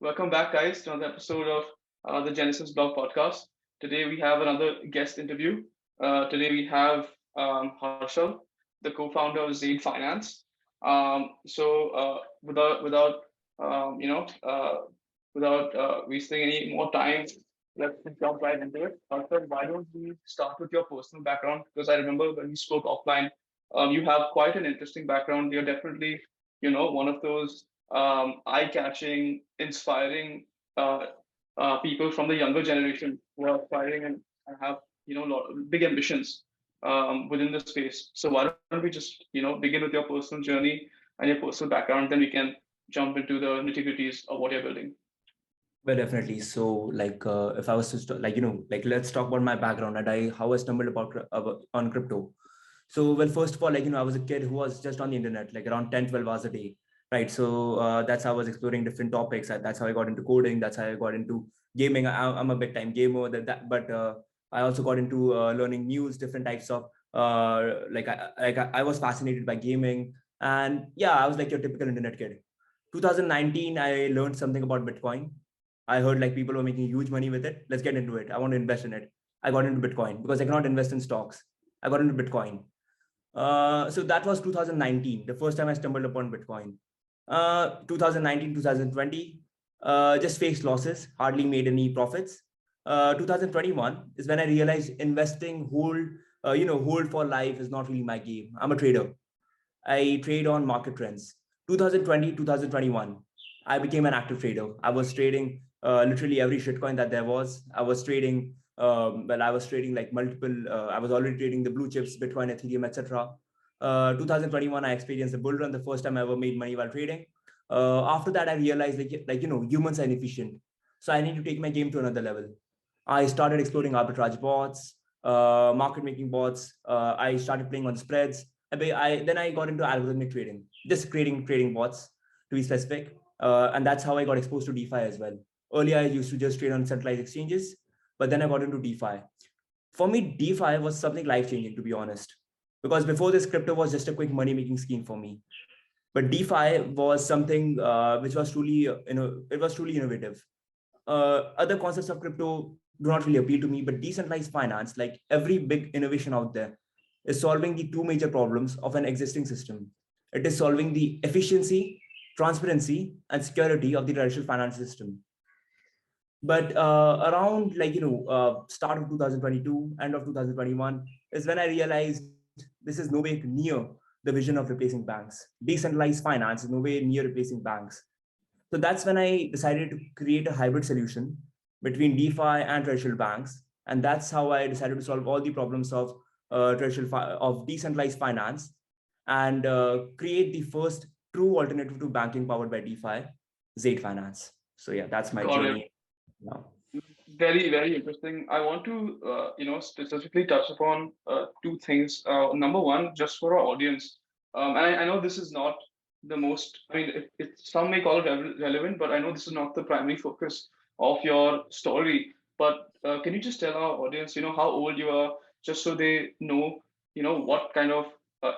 Welcome back, guys, to another episode of the Genesis Blog podcast. Today we have another guest interview. Today we have Harshal, the co-founder of Zaid Finance. Without wasting any more time, let's jump right into it. Harshal, why don't we start with your personal background? Because I remember when we spoke offline, you have quite an interesting background. You're definitely, one of those eye-catching, inspiring people from the younger generation who are aspiring and have big ambitions within the space. So why don't we just begin with your personal journey and your personal background, then we can jump into the nitty-gritties of what you're building. Well, definitely. So, if I was to let's talk about my background and how I stumbled on crypto. So, well, first of all, I was a kid who was just on the internet, like around 10, 12 hours a day, right? So that's how I was exploring different topics. That's how I got into coding. That's how I got into gaming. I'm a big time gamer. But I also got into learning news, different types of I was fascinated by gaming, and yeah, I was like your typical internet kid. 2019, I learned something about Bitcoin. I heard like people were making huge money with it. Let's get into it. I want to invest in it. I got into Bitcoin because I cannot invest in stocks. I got into Bitcoin. So that was 2019, the first time I stumbled upon Bitcoin. 2019, 2020, just faced losses, hardly made any profits. 2021 is when I realized investing hold for life is not really my game. I'm a trader. I trade on market trends. 2020, 2021, I became an active trader. I was trading literally every shitcoin that there was. I was trading I was trading like multiple. I was already trading the blue chips, Bitcoin, Ethereum, etc. 2021, I experienced a bull run, the first time I ever made money while trading. After that, I realized humans are inefficient, so I need to take my game to another level. I started exploring arbitrage bots, market making bots. I started playing on spreads. Then I got into algorithmic trading, just creating trading bots to be specific. And that's how I got exposed to DeFi as well. Earlier, I used to just trade on centralized exchanges, but then I got into DeFi. For me, DeFi was something life-changing, to be honest, because before this, crypto was just a quick money-making scheme for me. But DeFi was something which was truly, it was truly innovative. Other concepts of crypto do not really appeal to me, but decentralized finance, like every big innovation out there, is solving the two major problems of an existing system. It is solving the efficiency, transparency, and security of the traditional finance system. But around start of 2022, end of 2021 is when I realized this is nowhere near the vision of replacing banks. Decentralized finance is nowhere near replacing banks. So that's when I decided to create a hybrid solution between DeFi and traditional banks. And that's how I decided to solve all the problems of decentralized finance and create the first true alternative to banking powered by DeFi, Zaid Finance. So yeah, that's my journey now. Very, very interesting. I want to, specifically touch upon two things. Number one, just for our audience, and I know this is not the most, I mean, some may call it relevant, but I know this is not the primary focus of your story. But can you just tell our audience, how old you are, just so they know, what kind of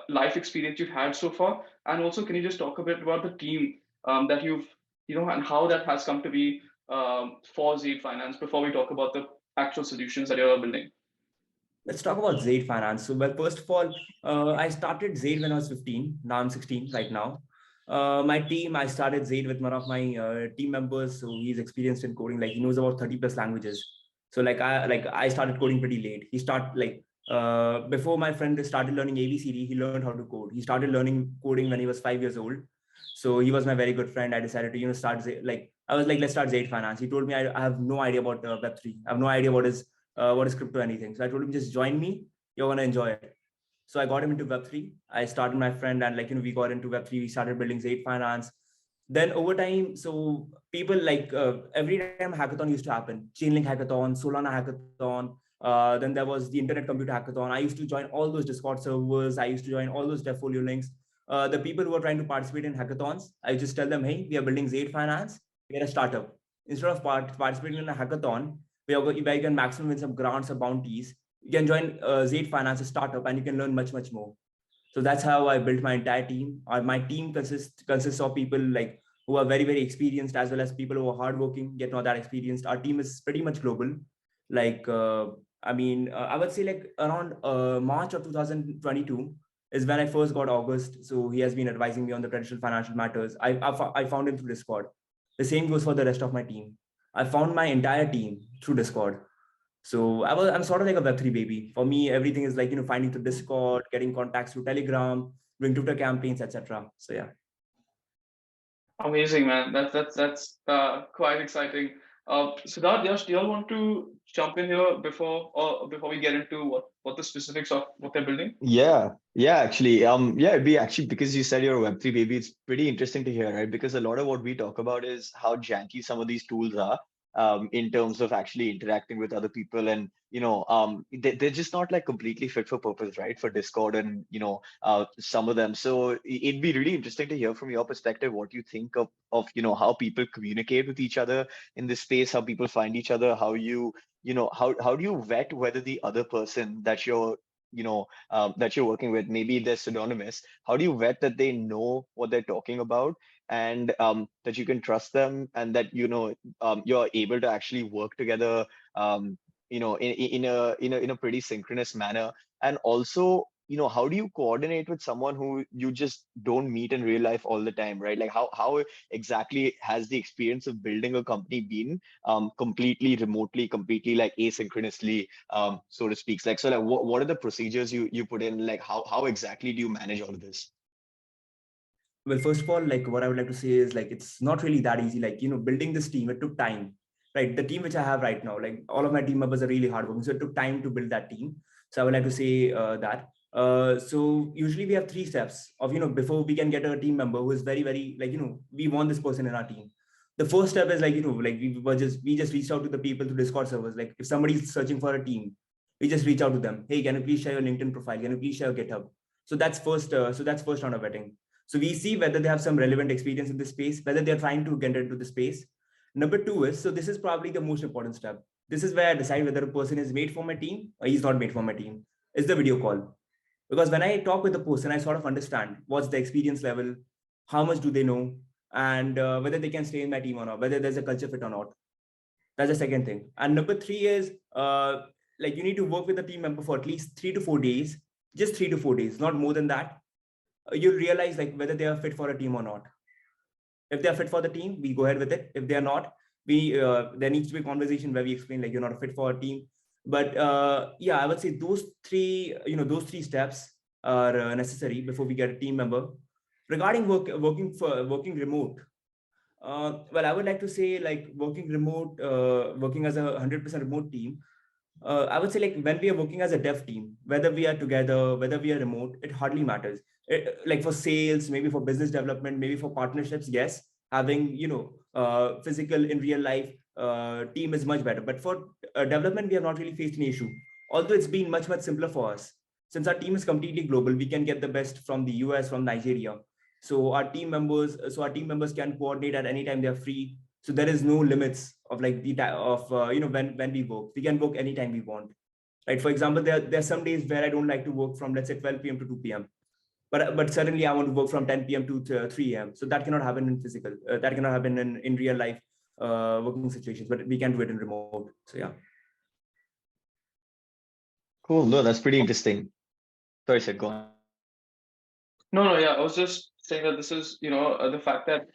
life experience you've had so far? And also, can you just talk a bit about the team that you've, and how that has come to be for Zaid Finance before we talk about the actual solutions that you're building? Let's talk about Zaid Finance. So, well, first of all, I started Zaid when I was 15. Now I'm 16 right now. My team, I started Zaid with one of my team members. So he's experienced in coding, like he knows about 30 plus languages. So I started coding pretty late. He started before my friend started learning ABCD, he learned how to code. He started learning coding when he was 5 years old. So he was my very good friend. I decided to, start I was like, let's start Zaid Finance. He told me I have no idea about Web3. I have no idea what is crypto or anything. So I told him, just join me. You're going to enjoy it. So I got him into Web3. I started my friend and we got into Web3. We started building Zaid Finance. Then over time, so people every time hackathon used to happen, Chainlink hackathon, Solana hackathon. Then there was the Internet Computer Hackathon. I used to join all those Discord servers. I used to join all those DevFolio links. The people who are trying to participate in hackathons, I just tell them, hey, we are building Zaid Finance. We are a startup. Instead of participating in a hackathon, where you can maximum win some grants or bounties, you can join Zaid Finance, a startup, and you can learn much, much more. So that's how I built my entire team. My team consists of people who are very, very experienced, as well as people who are hardworking, yet not that experienced. Our team is pretty much global. Like, I would say like around March of 2022 is when I first got August. So he has been advising me on the traditional financial matters. I found him through Discord. The same goes for the rest of my team. I found my entire team through Discord. So I'm sort of like a Web3 baby. For me, everything is like, finding through Discord, getting contacts through Telegram, doing Twitter campaigns, etc. So yeah. Amazing, man. That's quite exciting. Siddharth, Yash, do you all want to jump in here before we get into what the specifics of what they're building? Yeah, actually, it'd be actually because you said you're a Web3 baby, it's pretty interesting to hear, right? Because a lot of what we talk about is how janky some of these tools are, in terms of actually interacting with other people, and they're just not like completely fit for purpose, right? For Discord and some of them. So it'd be really interesting to hear from your perspective what you think of how people communicate with each other in this space, how people find each other, how how do you vet whether the other person that you're working with, maybe they're synonymous. How do you vet that they know what they're talking about, and that you can trust them, and that you're able to actually work together, in a pretty synchronous manner, and also how do you coordinate with someone who you just don't meet in real life all the time, right? Like how exactly has the experience of building a company been, completely remotely, completely like asynchronously, so to speak? Like, so like what are the procedures you put in? Like how exactly do you manage all of this? Well, first of all, like what I would like to say is like it's not really that easy. Like, building this team, it took time. Right. The team which I have right now, like all of my team members are really hardworking. So it took time to build that team. So I would like to say that. So usually we have 3 steps of, before we can get a team member who is very, very like, we want this person in our team. The first step is like, like we just reached out to the people through Discord servers. Like if somebody's searching for a team, we just reach out to them. Hey, can you please share your LinkedIn profile? Can you please share your GitHub? So that's first. So that's first round of vetting. So we see whether they have some relevant experience in this space, whether they're trying to get into the space. Number 2 is, so this is probably the most important step. This is where I decide whether a person is made for my team or he's not made for my team, is the video call. Because when I talk with the person, I sort of understand what's the experience level, how much do they know, and whether they can stay in my team or not, whether there's a culture fit or not. That's the second thing. And number 3 is, like you need to work with the team member for at least 3 to 4 days, just 3 to 4 days, not more than that. You'll realize like whether they are fit for a team or not. If they are fit for the team, we go ahead with it. If they are not, there needs to be a conversation where we explain like you're not a fit for a team. But yeah, I would say those three steps are necessary before we get a team member. Regarding working remote, well, I would like to say like working remote, working as a 100% remote team. I would say like when we are working as a dev team, whether we are together, whether we are remote, it hardly matters. Like for sales, maybe for business development, maybe for partnerships, yes, having physical in real life team is much better. But for development, we have not really faced any issue. Although it's been much simpler for us since our team is completely global. We can get the best from the US, from Nigeria. So our team members can coordinate at any time they are free. So there is no limits of like the of when we work. We can work anytime we want. Right. For example, there are some days where I don't like to work from, let's say, 12 p.m. to 2 p.m. But suddenly I want to work from 10 p.m. to 3 a.m. So that cannot happen in physical. That cannot happen in real life working situations. But we can do it in remote. So yeah. Cool. No, that's pretty interesting. Sorry, Sid, go on. No, yeah. I was just saying that this is, the fact that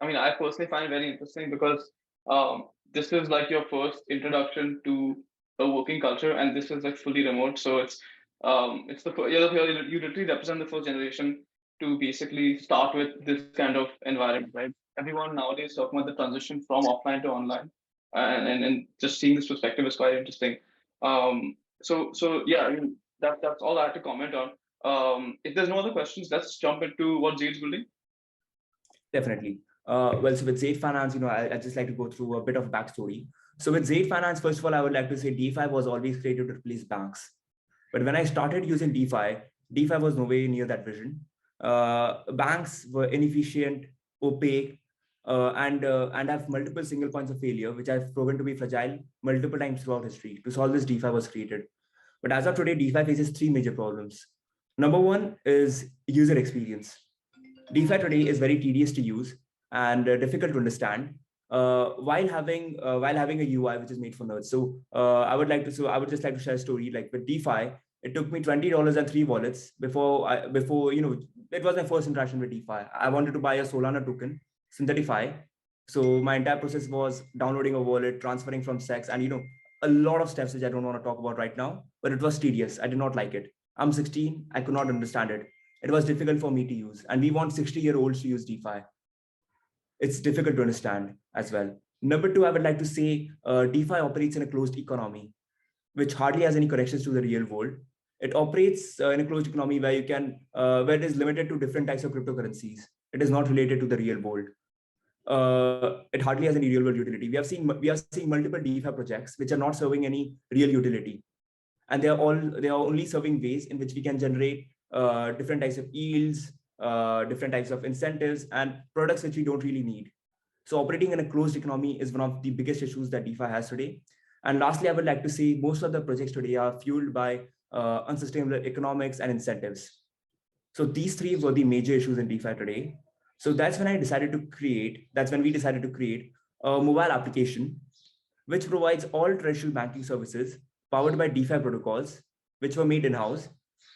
I mean, I personally find it very interesting because this is like your first introduction to a working culture, and this is like fully remote. So it's you literally represent the first generation to basically start with this kind of environment, right? Everyone nowadays talking about the transition from offline to online, and just seeing this perspective is quite interesting. So yeah, I mean that's all I had to comment on. If there's no other questions, let's jump into what Zaid's building. Definitely. Well, so with Zaid Finance, I just like to go through a bit of backstory. So with Zaid Finance, first of all, I would like to say DeFi was always created to replace banks. But when I started using DeFi was nowhere near that vision. Banks were inefficient, opaque, and have multiple single points of failure, which have proven to be fragile multiple times throughout history. To solve this, DeFi was created. But as of today, DeFi faces 3 major problems. Number 1 is user experience. DeFi today is very tedious to use. and difficult to understand, while having a UI which is made for nerds. So I would just like to share a story. Like with DeFi, it took me $20 and 3 wallets before it was my first interaction with DeFi. I wanted to buy a Solana token, Synthetify. So my entire process was downloading a wallet, transferring from SEX, and a lot of steps which I don't want to talk about right now, but it was tedious. I did not like it. I'm 16. I could not understand it. It was difficult for me to use. And we want 60-year-olds to use DeFi. It's difficult to understand as well. Number two, I would like to say DeFi operates in a closed economy, which hardly has any connections to the real world. It operates in a closed economy where where it is limited to different types of cryptocurrencies. It is not related to the real world. It hardly has any real world utility. We are seeing multiple DeFi projects which are not serving any real utility, and they are only serving ways in which we can generate different types of yields, different types of incentives, and products which we don't really need. So operating in a closed economy is one of the biggest issues that DeFi has today. And lastly, I would like to say most of the projects today are fueled by unsustainable economics and incentives. So these three were the major issues in DeFi today. So that's when we decided to create a mobile application which provides all traditional banking services powered by DeFi protocols, which were made in-house,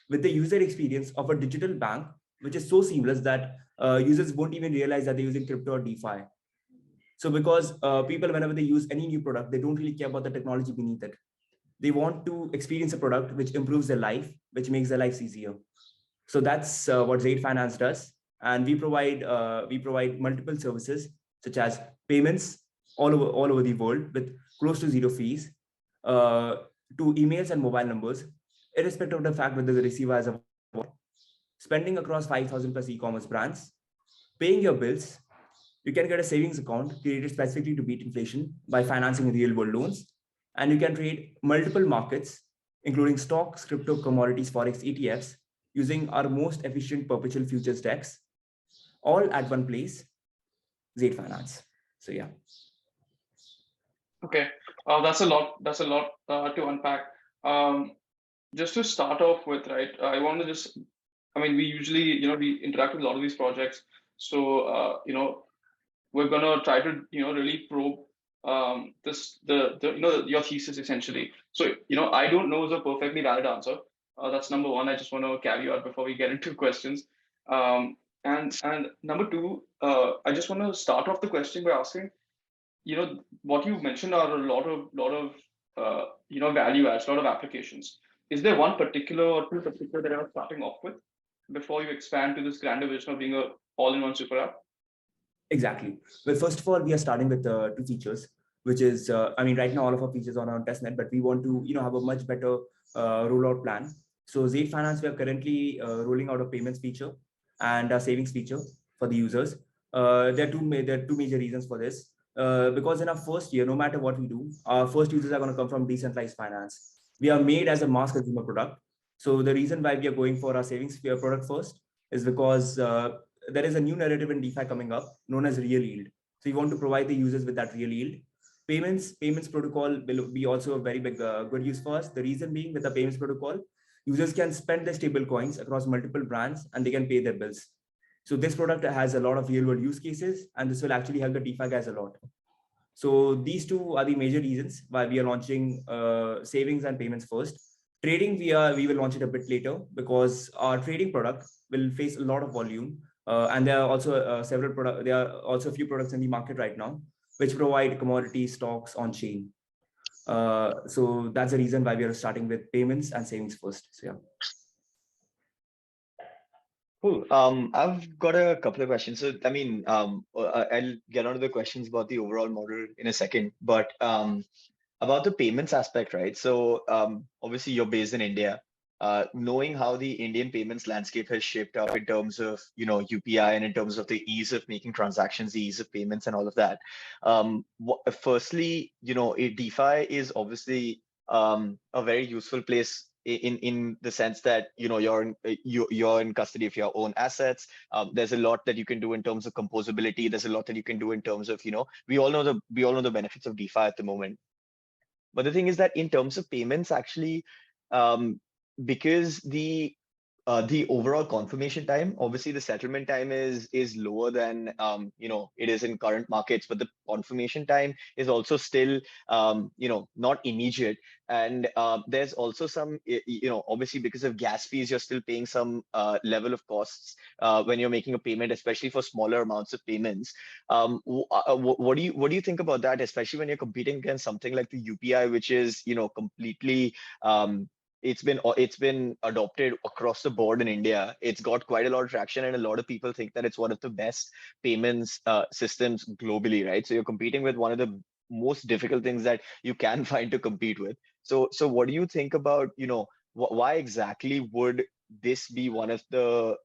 with the user experience of a digital bank, which is so seamless that users won't even realize that they're using crypto or DeFi. So because people, whenever they use any new product, they don't really care about the technology beneath it. They want to experience a product which improves their life, which makes their lives easier. So that's what Zaid Finance does. And we provide multiple services such as payments all over the world with close to zero fees, to emails and mobile numbers, irrespective of the fact whether the receiver has a spending across 5,000 plus e-commerce brands, paying your bills. You can get a savings account created specifically to beat inflation by financing real world loans. And you can trade multiple markets, including stocks, crypto, commodities, forex, ETFs, using our most efficient perpetual futures DEX, all at one place, Zaid Finance. So yeah. Okay, that's a lot. That's a lot to unpack. Just to start off with, right? I want to just, I mean, we usually, we interact with a lot of these projects. So, we're gonna try to, really probe your thesis essentially. So, I don't know is a perfectly valid answer. That's number one. I just want to caveat before we get into questions. And number two, I just want to start off the question by asking, what you mentioned are a lot of value adds, a lot of applications. Is there one particular or two particular that you're starting off with before you expand to this grander vision of being a all-in-one super app? Exactly. Well, first of all, we are starting with two features, which is, right now all of our features are on testnet, but we want to, have a much better rollout plan. So Zaid Finance, we are currently rolling out a payments feature and a savings feature for the users. There are two major reasons for this. Because in our first year, no matter what we do, our first users are going to come from decentralized finance. We are made as a mass consumer product. So the reason why we are going for our savings product first is because there is a new narrative in DeFi coming up known as real yield. So we want to provide the users with that real yield. Payments protocol will be also a very big good use for us. The reason being, with the payments protocol, users can spend their stable coins across multiple brands and they can pay their bills. So this product has a lot of real world use cases, and this will actually help the DeFi guys a lot. So these two are the major reasons why we are launching savings and payments first. Trading, we will launch it a bit later because our trading product will face a lot of volume. And there are also there are also a few products in the market right now which provide commodity stocks on chain. So that's the reason why we are starting with payments and savings first. So yeah. Cool. I've got a couple of questions. So, I'll get onto the questions about the overall model in a second, but about the payments aspect, right? So, obviously you're based in India. Knowing how the Indian payments landscape has shaped up in terms of, UPI and in terms of the ease of making transactions, the ease of payments and all of that. Firstly, DeFi is obviously a very useful place in the sense that you're in custody of your own assets. There's a lot that you can do in terms of composability. There's a lot that you can do in terms of we all know the benefits of DeFi at the moment. But the thing is that in terms of payments, actually, because the the overall confirmation time. Obviously, the settlement time is lower than it is in current markets, but the confirmation time is also still not immediate. And there's also some obviously because of gas fees, you're still paying some level of costs when you're making a payment, especially for smaller amounts of payments. What do you think about that, especially when you're competing against something like the UPI, which is completely it's been adopted across the board in India. It's got quite a lot of traction, and a lot of people think that it's one of the best payments systems globally, right? So you're competing with one of the most difficult things that you can find to compete with. So what do you think about, why exactly would this be one of the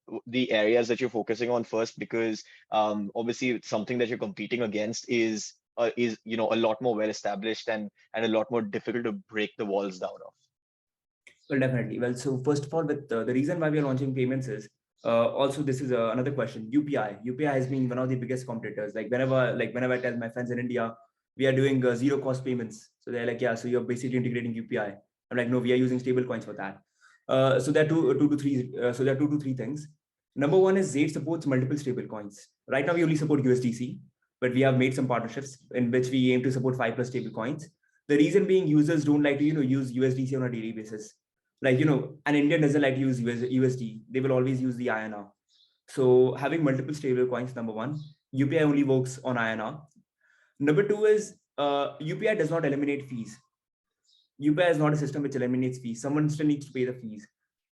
areas that you're focusing on first? Because obviously it's something that you're competing against is a lot more well established and a lot more difficult to break the walls down of. Well, definitely. Well, so first of all, with the reason why we are launching payments is also this is another question. UPI has been one of the biggest competitors. Whenever I tell my friends in India, we are doing zero cost payments. So they're like, yeah, so you're basically integrating UPI. I'm like, no, we are using stable coins for that. So there are two to three things. Number one is Zaid supports multiple stable coins. Right now, we only support USDC, but we have made some partnerships in which we aim to support 5+ stable coins. The reason being, users don't like to use USDC on a daily basis. Like, an Indian doesn't like to use USD. They will always use the INR. So having multiple stable coins, number one. UPI only works on INR. Number two is UPI does not eliminate fees. UPI is not a system which eliminates fees. Someone still needs to pay the fees.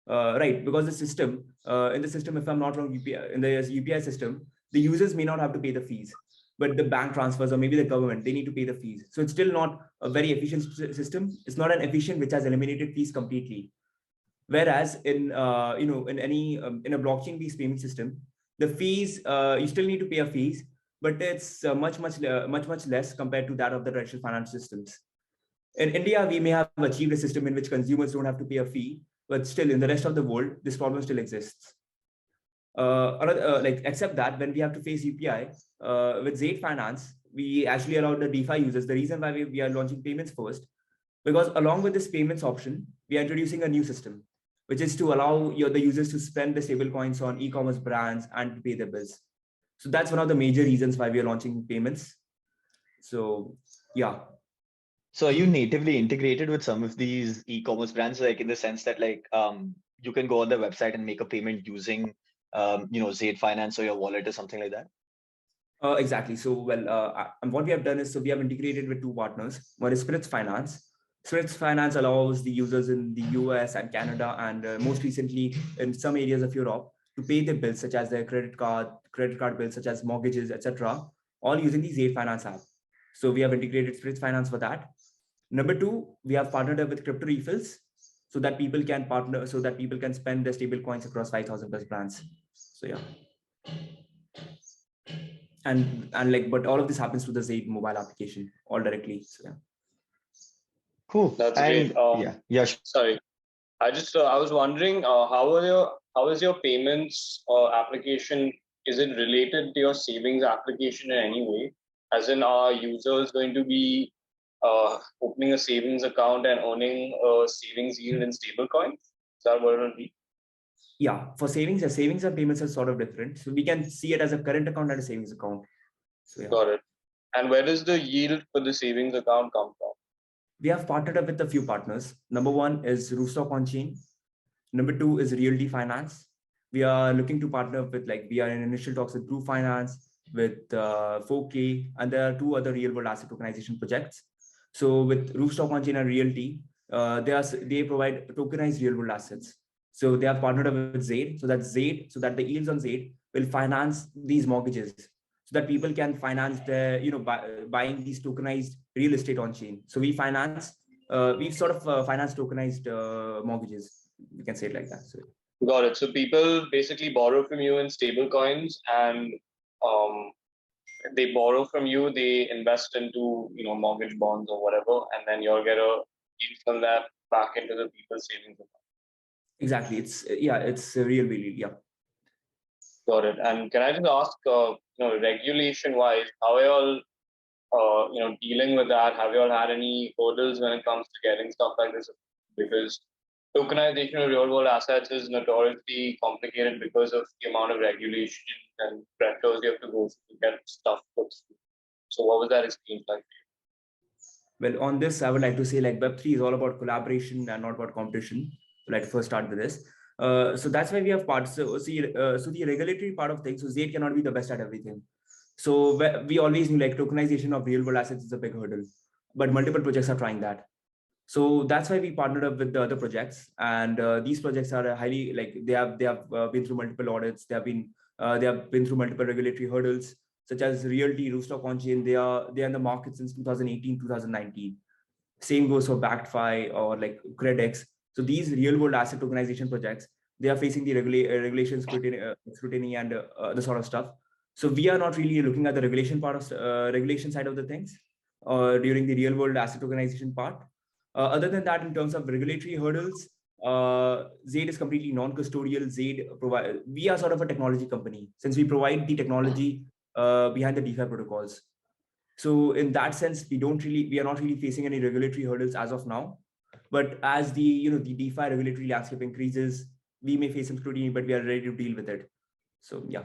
Right, because the system, in the system, if I'm not wrong, in the UPI system, the users may not have to pay the fees, but the bank transfers or maybe the government, they need to pay the fees. So it's still not a very efficient system. It's not an efficient which has eliminated fees completely. Whereas in in a blockchain-based payment system, the fees you still need to pay a fees, but it's much less compared to that of the traditional financial systems. In India, we may have achieved a system in which consumers don't have to pay a fee, but still in the rest of the world, this problem still exists. Except that when we have to face UPI with Zaid Finance, we actually allow the DeFi users. The reason why we are launching payments first, because along with this payments option, we are introducing a new system, which is to allow the users to spend the stable coins on e-commerce brands and to pay their bills. So that's one of the major reasons why we are launching payments. So yeah. So are you natively integrated with some of these e-commerce brands, like in the sense that you can go on their website and make a payment using Zaid Finance or your wallet or something like that? Exactly. So, what we have done is, so we have integrated with two partners. One is Spritz Finance. Spritz Finance allows the users in the US and Canada, and most recently in some areas of Europe, to pay their bills, such as their credit card bills, such as mortgages, etc., all using the Zaid Finance app. So we have integrated Spritz Finance for that. Number two, we have partnered up with crypto refills so that people can spend their stable coins across 5,000 plus brands. So yeah. But all of this happens through the Zaid mobile application all directly. So yeah. Cool. That's And great. yeah. Sorry, I was wondering, how is your payments application? Is it related to your savings application in any way? As in, are users going to be opening a savings account and earning a savings yield in stablecoins? Is that what it will be? Yeah, for savings and payments are sort of different. So we can see it as a current account and a savings account. So yeah. Got it. And where does the yield for the savings account come from? We have partnered up with a few partners. Number one is Rooftop on Chain. Number two is Revolut Finance. We are looking to partner with, we are in initial talks with Proof Finance, with 4K, and there are two other real world asset tokenization projects. So with Rooftop on Chain and Realty, they provide tokenized real world assets. So they have partnered up with Zaid, so that the yields on Zaid will finance these mortgages, so that people can finance their, buying these tokenized real estate on chain. So we finance, we've sort of financed tokenized mortgages. We can say it like that. So. Got it. So people basically borrow from you in stable coins, and they borrow from you, they invest into mortgage bonds or whatever, and then you'll get a yield from that back into the people's savings account. Exactly. It's a real. Yeah. Got it. And can I just ask, regulation wise, how are you all dealing with that? Have you all had any hurdles when it comes to getting stuff like this? Because tokenization of real world assets is notoriously complicated because of the amount of regulation and pressures you have to go through to get stuff put through. So what was that experience like? Well, on this, I would like to say like Web3 is all about collaboration and not about competition. So let's first start with this. So that's why we have parts. So the regulatory part of things, so Zaid cannot be the best at everything. So we always knew like tokenization of real world assets is a big hurdle, but multiple projects are trying that. So that's why we partnered up with the other projects, and these projects are highly like they have been through multiple audits. They have been through multiple regulatory hurdles, such as Realty, Roostock on-chain. They are in the market since 2018, 2019. Same goes for BactFi or like CredX. So these real-world asset tokenization projects, they are facing the regulation scrutiny and the sort of stuff. So we are not really looking at the regulation part of regulation side of the things, during the real-world asset tokenization part. Other than that, in terms of regulatory hurdles, Zaid is completely non-custodial. We are sort of a technology company since we provide the technology behind the DeFi protocols. So in that sense, we are not really facing any regulatory hurdles as of now. But as the DeFi regulatory landscape increases, we may face some scrutiny, but we are ready to deal with it. So yeah.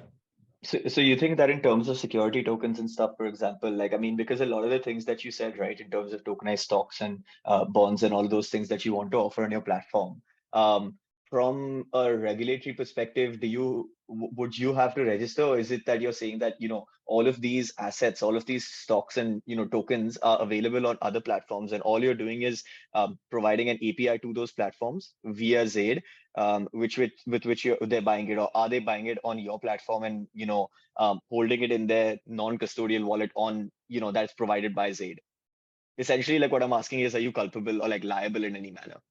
So you think that in terms of security tokens and stuff, for example, like, I mean, because a lot of the things that you said, right, in terms of tokenized stocks and bonds and all those things that you want to offer on your platform, from a regulatory perspective, would you have to register, or is it that you're saying that, all of these assets, all of these stocks and, tokens are available on other platforms, and all you're doing is providing an API to those platforms via Zaid, with which they're buying it, or are they buying it on your platform and holding it in their non-custodial wallet on that's provided by Zaid? Essentially, like what I'm asking is, are you culpable or like liable in any manner?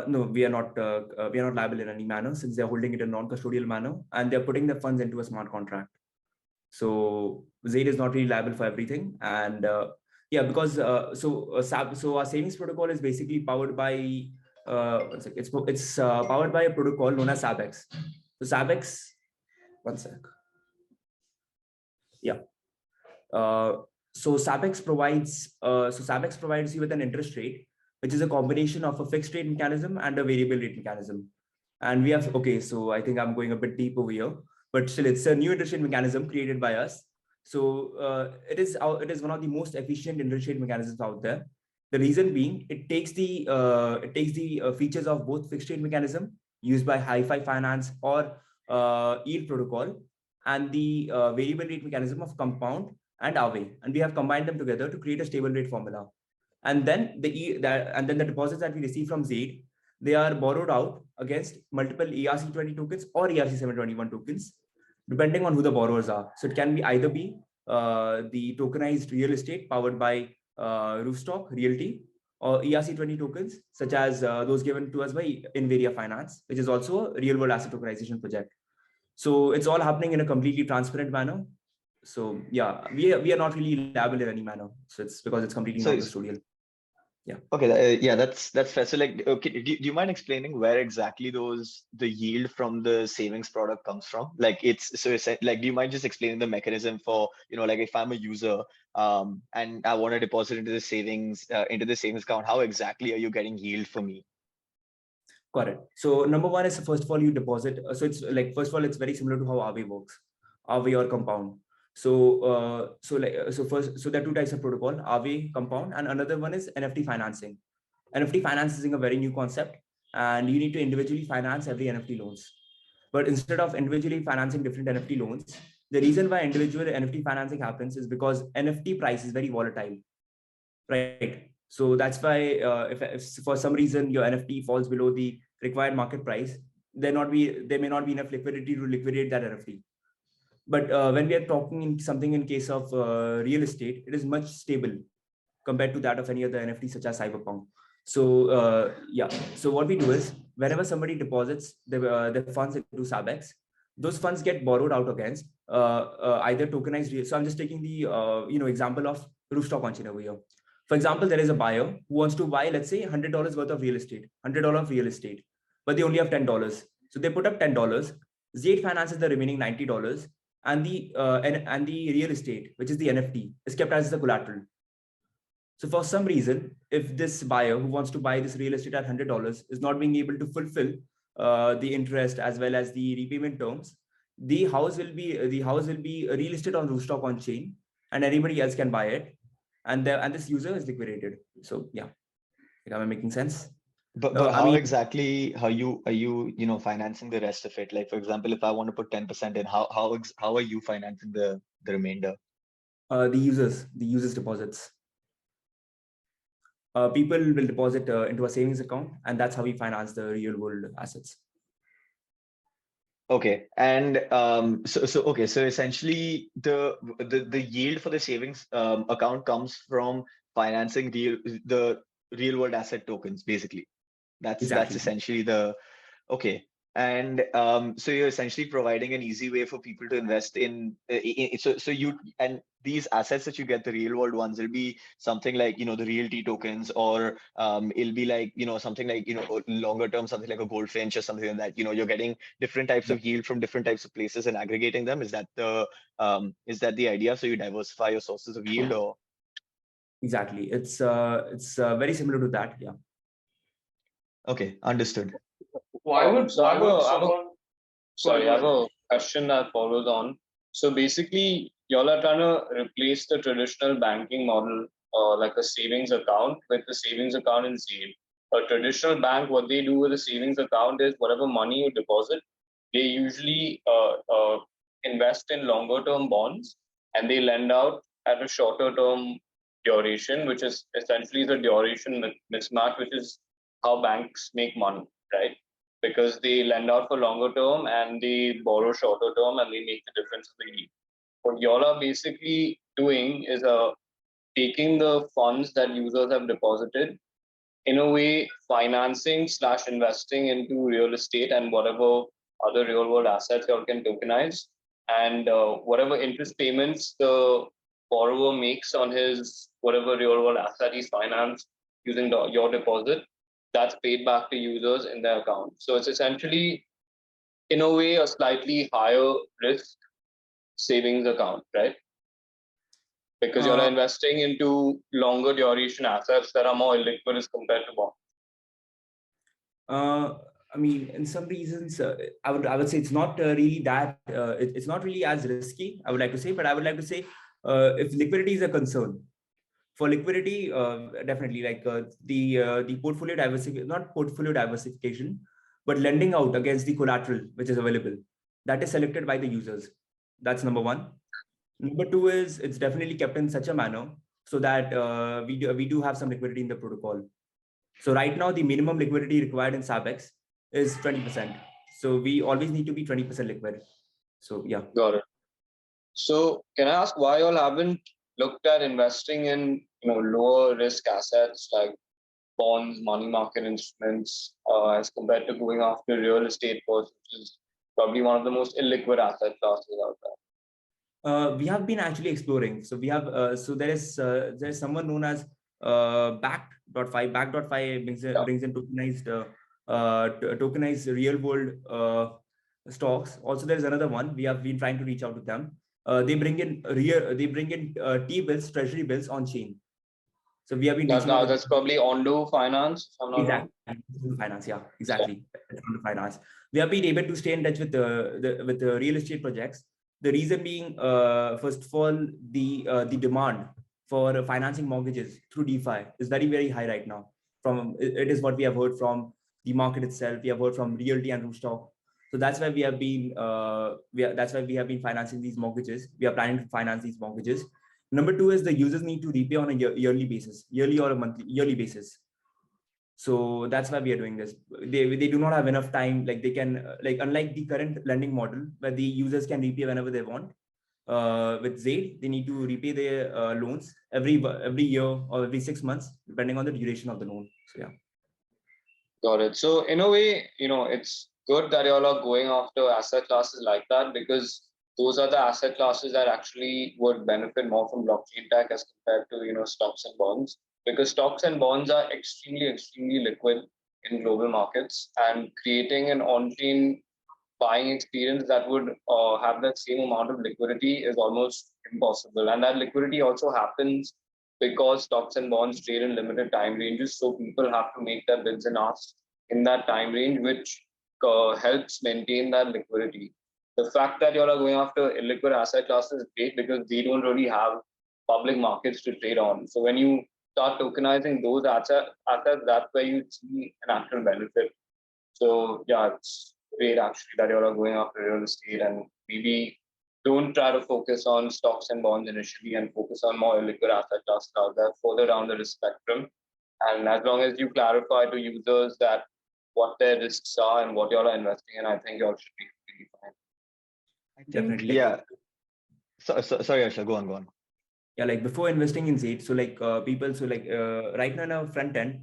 No, we are not liable in any manner since they're holding it in a non-custodial manner and they're putting the funds into a smart contract. So Zaid is not really liable for everything. And yeah, because so our savings protocol is basically powered by it's powered by a protocol known as SabX. So SabX, one sec. Yeah. So SabX provides you with an interest rate, which is a combination of a fixed rate mechanism and a variable rate mechanism. And we have, okay, so I think I'm going a bit deep over here, but still it's a new interest rate mechanism created by us. So it is one of the most efficient interest rate mechanisms out there. The reason being, it takes the features of both fixed rate mechanism used by Hi-Fi Finance or yield protocol and the variable rate mechanism of compound and Aave, and we have combined them together to create a stable rate formula. And then the deposits that we receive from Zaid, they are borrowed out against multiple ERC20 tokens or ERC721 tokens, depending on who the borrowers are. So it can be either be the tokenized real estate powered by Roostock, Realty, or ERC20 tokens, such as those given to us by Xade Finance, which is also a real-world asset tokenization project. So it's all happening in a completely transparent manner. So yeah, we are not really liable in any manner. So it's because it's completely non-custodial. Yeah. Okay. Yeah, that's fair. So like, okay, do you mind explaining where exactly the yield from the savings product comes from? Like it's like, do you mind just explaining the mechanism for, like if I'm a user and I want to deposit into the savings account, how exactly are you getting yield for me? Correct. So number one is, first of all, you deposit. So it's like, first of all, it's very similar to how Aave works, Aave or compound. So there are two types of protocol, Aave, compound, and another one is NFT financing. NFT financing is a very new concept, and you need to individually finance every NFT loans. But instead of individually financing different NFT loans, the reason why individual NFT financing happens is because NFT price is very volatile, right? So that's why if for some reason your NFT falls below the required market price, there may not be enough liquidity to liquidate that NFT. But when we are talking in case of real estate, it is much stable compared to that of any other NFT such as Cyberpunk. So yeah, so what we do is, whenever somebody deposits the funds into SabX, those funds get borrowed out against either tokenized. So I'm just taking the example of Rooftop on-chain over here. For example, there is a buyer who wants to buy, let's say, $100 worth of real estate, but they only have $10. So they put up $10. Zaid finances the remaining $90, and the real estate, which is the NFT, is kept as the collateral. So for some reason, if this buyer who wants to buy this real estate at $100 is not being able to fulfill the interest as well as the repayment terms, the house will be relisted on Roostock on chain, and anybody else can buy it, and this user is liquidated. So yeah, am I making sense? But I how mean, exactly are you financing the rest of it? Like, for example, if I want to put 10% in, how are you financing the remainder? the users deposits. People will deposit into a savings account, and that's how we finance the real world assets. Okay, and so essentially the yield for the savings account comes from financing the real world asset tokens, basically. That's Exactly. essentially the okay. And so you're essentially providing an easy way for people to invest in, so you, and these assets that you get, the real world ones, will be something like, the realty tokens, or it'll be like, something like, longer term, something like a goldfinch or something like that. You're getting different types of yield from different types of places and aggregating them. Is that the idea? So you diversify your sources of yield, or? Exactly. It's very similar to that. Yeah. Okay, understood. Why would someone? Sorry, I have a question that follows on. So basically, y'all are trying to replace the traditional banking model, like a savings account, with the savings account in Zaid. A traditional bank, what they do with a savings account is whatever money you deposit, they usually invest in longer term bonds, and they lend out at a shorter term duration, which is essentially the duration mismatch, which is how banks make money, right? Because they lend out for longer term and they borrow shorter term, and they make the difference of the yield. What y'all are basically doing is taking the funds that users have deposited, in a way financing / investing into real estate and whatever other real world assets you can tokenize, and whatever interest payments the borrower makes on his whatever real world asset he's financed using your deposit, that's paid back to users in their account. So it's essentially, in a way, a slightly higher risk savings account, right? Because you're investing into longer duration assets that are more illiquid as compared to bonds. I mean, in some reasons, I would say it's not really that. It's not really as risky, I would like to say, but I would like to say, if liquidity is a concern, for liquidity, definitely, like the portfolio diversification, not portfolio diversification, but lending out against the collateral which is available, that is selected by the users. That's number one. Number two is it's definitely kept in such a manner so that we do have some liquidity in the protocol. So right now, the minimum liquidity required in SABEX is 20%. So we always need to be 20% liquid. So yeah. Got it. So can I ask why you all haven't looked at investing in lower risk assets like bonds, money market instruments, as compared to going after real estate first, which is probably one of the most illiquid asset classes out there? We have been actually exploring. So we have so there's someone known as Back.fi. Back.fi brings in tokenized real world stocks. Also, there's another one. We have been trying to reach out to them. They bring in T-bills, treasury bills on chain. So we have been reaching out. That's probably Ondo Finance. Exactly. Finance, yeah, exactly. Ondo Finance. We have been able to stay in touch with the real estate projects. The reason being, first of all, the demand for financing mortgages through DeFi is very, very high right now. It is what we have heard from the market itself. We have heard from Realty and Roostock. So that's why we have been financing these mortgages. We are planning to finance these mortgages. Number two is the users need to repay on a yearly basis, yearly or a yearly basis. So that's why we are doing this. They do not have enough time. Like they can, like unlike the current lending model where the users can repay whenever they want. With Zaid, they need to repay their loans every year or every 6 months, depending on the duration of the loan. So yeah. Got it. So in a way, it's good that y'all are going after asset classes like that, because those are the asset classes that actually would benefit more from blockchain tech as compared to stocks and bonds, because stocks and bonds are extremely liquid in global markets, and creating an on-chain buying experience that would have that same amount of liquidity is almost impossible. And that liquidity also happens because stocks and bonds trade in limited time ranges, so people have to make their bids and asks in that time range, which helps maintain that liquidity. The fact that you are going after illiquid asset classes is great because they don't really have public markets to trade on. So when you start tokenizing those assets, that's where you see an actual benefit. So yeah, it's great actually that you are going after real estate, and maybe don't try to focus on stocks and bonds initially and focus on more illiquid asset classes out there further down the risk spectrum. And as long as you clarify to users that what their risks are and what you all are investing in, I think you all should be completely fine. I think, Definitely. Yeah. Sorry, Harshal, go on. Yeah, like before investing in Zaid, so like people, so like right now in our front end,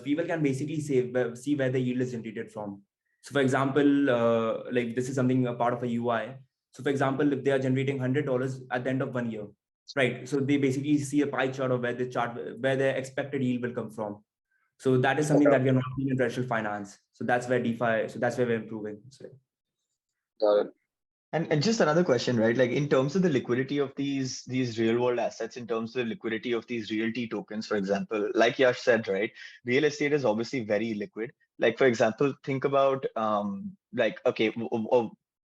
people can basically see where the yield is generated from. So for example, like this is something a part of a UI. So for example, if they are generating $100 at the end of 1 year, right? So they basically see a pie chart of where their expected yield will come from. So that is something that we are not seeing in traditional finance. So that's where DeFi, so that's where we're improving. So. Got it. And just another question, right? Like in terms of the liquidity of these real world assets, in terms of the liquidity of these realty tokens, for example, like Yash said, right? Real estate is obviously very liquid. Like for example, think about like okay,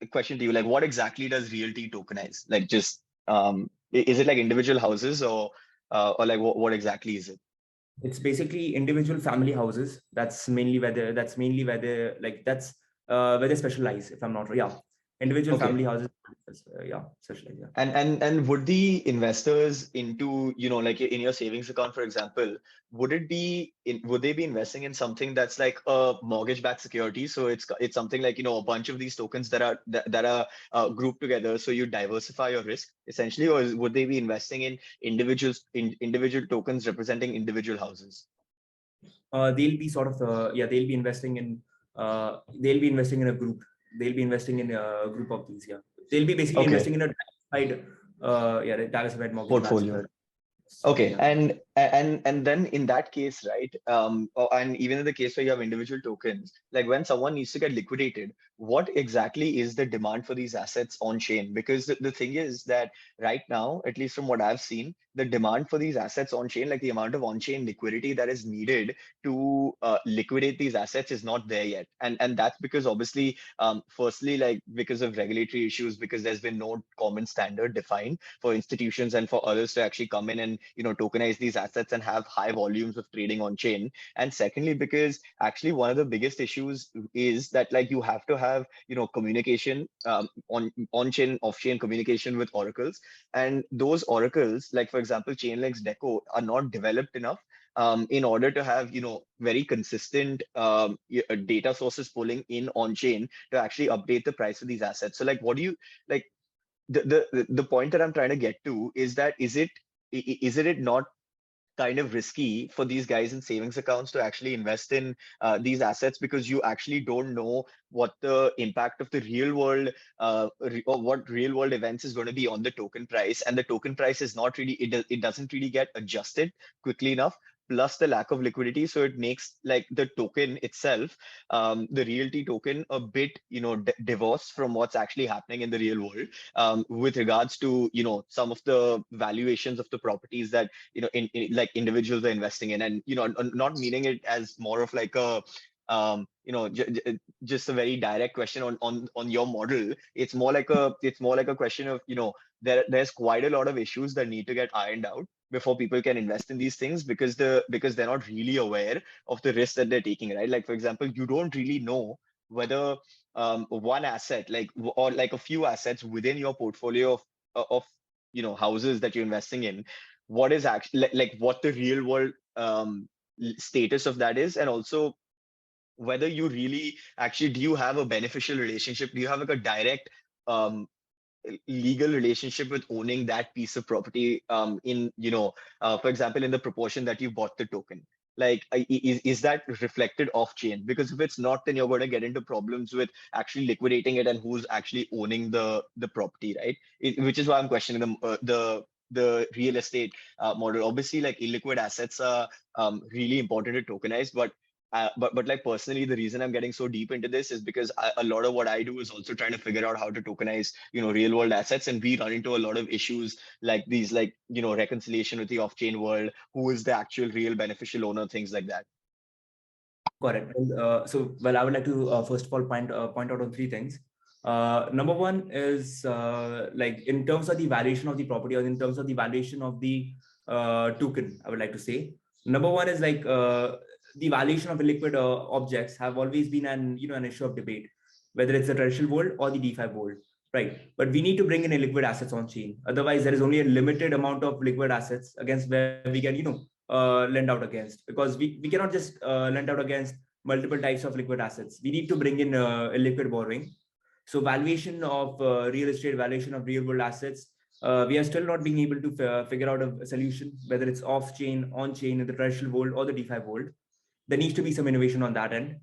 a question to you, like what exactly does realty tokenize? Like just is it like individual houses or like what exactly is it? It's basically individual family houses. That's mainly where they like that's where they specialize, if I'm not wrong. Yeah. Individual family houses, yeah, especially, yeah. And would the investors into, like in your savings account, for example, would they be investing in something that's like a mortgage-backed security? So it's something like, a bunch of these tokens that are grouped together. So you diversify your risk essentially, or would they be investing in individual tokens representing individual houses? They'll be sort of they'll be investing in a group. They'll be investing in a group of these. Yeah, they'll be basically investing in a diversified mortgage portfolio. Okay, yeah. And then in that case, right? And even in the case where you have individual tokens, like when someone needs to get liquidated, what exactly is the demand for these assets on chain? Because the thing is that right now, at least from what I've seen, the demand for these assets on chain, like the amount of on chain liquidity that is needed to liquidate these assets is not there yet. And that's because obviously, firstly, like because of regulatory issues, because there's been no common standard defined for institutions and for others to actually come in and tokenize these assets and have high volumes of trading on chain. And secondly, because actually one of the biggest issues is that like you have to have communication on chain, off chain communication with oracles, and those oracles, like for example Chainlink's Deco, are not developed enough in order to have very consistent data sources pulling in on chain to actually update the price of these assets. So like what do you like the point that I'm trying to get to is that is it not kind of risky for these guys in savings accounts to actually invest in these assets, because you actually don't know what the impact of the real world or what real world events is going to be on the token price, and the token price is not really it doesn't really get adjusted quickly enough, plus the lack of liquidity. So it makes like the token itself, the realty token, a bit divorced from what's actually happening in the real world with regards to some of the valuations of the properties that like individuals are investing in. And not meaning it as more of like a just a very direct question on your model. It's more like a question of there's quite a lot of issues that need to get ironed out before people can invest in these things, because they're not really aware of the risk that they're taking, right? Like for example, you don't really know whether one asset or like a few assets within your portfolio of houses that you're investing in, what is actually like what the real world status of that is, and also whether you really actually do you have a beneficial relationship, do you have like a direct legal relationship with owning that piece of property in for example in the proportion that you bought the token. Like is that reflected off chain? Because if it's not, then you're going to get into problems with actually liquidating it and who's actually owning the property, right? Which is why I'm questioning the real estate model. Obviously, like illiquid assets are really important to tokenize, but But like personally, the reason I'm getting so deep into this is because a lot of what I do is also trying to figure out how to tokenize, real world assets, and we run into a lot of issues like these, like reconciliation with the off-chain world, who is the actual real beneficial owner, things like that. Correct. Well, I would like to first of all point out on three things. Number one is like in terms of the valuation of the property, or in terms of the valuation of the token, I would like to say. Number one is like the valuation of illiquid objects have always been an issue of debate, whether it's the traditional world or the DeFi world, right? But we need to bring in illiquid assets on chain. Otherwise, there is only a limited amount of liquid assets against where we can lend out against, because we cannot just lend out against multiple types of liquid assets. We need to bring in illiquid borrowing. So valuation of real estate, valuation of real world assets, we are still not being able to figure out a solution, whether it's off chain, on chain, in the traditional world or the DeFi world. There needs to be some innovation on that end.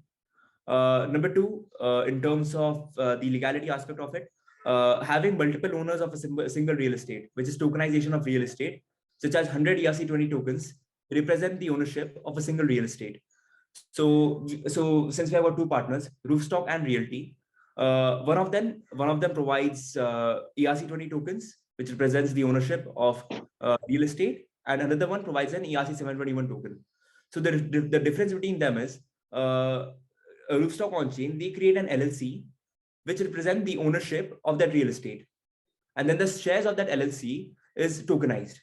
Number two, in terms of the legality aspect of it, having multiple owners of a single real estate, which is tokenization of real estate, such as 100 ERC20 tokens, represent the ownership of a single real estate. So since we have got two partners, Roofstock and Realty, one of them provides ERC20 tokens, which represents the ownership of real estate, and another one provides an ERC721 token. So the difference between them is Roofstock on chain, they create an LLC which represent the ownership of that real estate, and then the shares of that LLC is tokenized.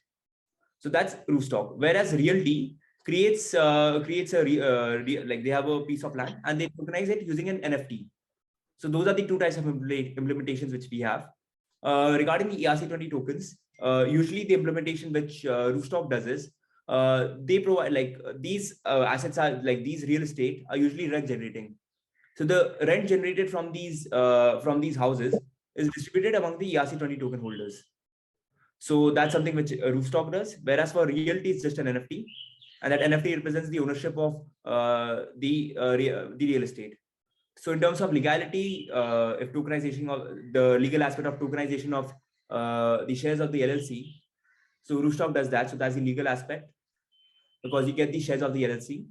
So that's Roofstock. Whereas Realty creates like they have a piece of land and they tokenize it using an NFT. So those are the two types of implementations which we have. Regarding the ERC20 tokens, usually the implementation which Roofstock does is they provide like these assets are like these real estate are usually rent generating. So the rent generated from these houses is distributed among the ERC20 token holders. So that's something which Roofstock does. Whereas for Realty, it's just an NFT, and that NFT represents the ownership of the real estate. So in terms of legality, if tokenization of the legal aspect of tokenization of the shares of the LLC, so Roofstock does that. So that's the legal aspect, because you get the shares of the LLC.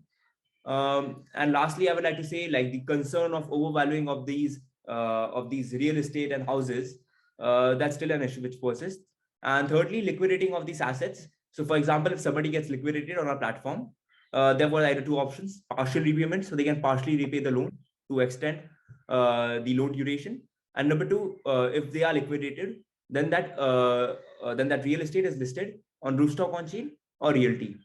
And lastly, I would like to say, like, the concern of overvaluing of these real estate and houses, that's still an issue which persists. And thirdly, liquidating of these assets. So for example, if somebody gets liquidated on our platform, there were either two options: partial repayment, so they can partially repay the loan to extend the loan duration. And number two, if they are liquidated, then that real estate is listed on Roofstock on chain or Realty,